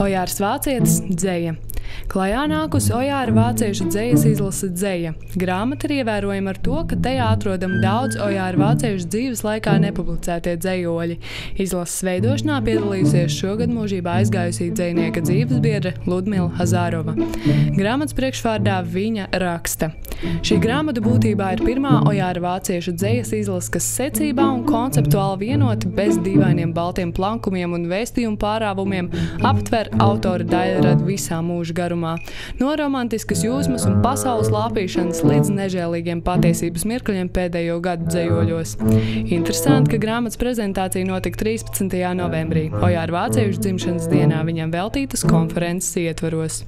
Ojārs Vācietis dzeja. Klajā nākusi Ojāra vāciešu dzejas izlase Dzeja. Grāmata ir ievērojama ar to, ka tajā atrodami daudz Ojāra vāciešu dzīves laikā nepublicētie dzejoļi. Izlases veidošanā piedalījusies šogad mūžībā aizgājusī dzejnieka dzīvesbiedre Ludmila Hazārova. Grāmatas priekšvārdā viņa raksta. Šī grāmata būtībā ir pirmā Ojāra vāciešu dzejas izlase, kas secībā un konceptuāli vienoti bez dīvainiem baltiem plankumiem un vēstījumu pārāvumiem aptver autora daļradu visā mūža garumā. No romantiskas jūsmas un pasaules lāpīšanas līdz nežēlīgiem patiesības mirkļiem pēdējo gadu dzejoļos. Interesanti, ka grāmatas prezentācija notika 13. novembrī, Ojāra vāciešu dzimšanas dienā viņam veltītas konferences ietvaros.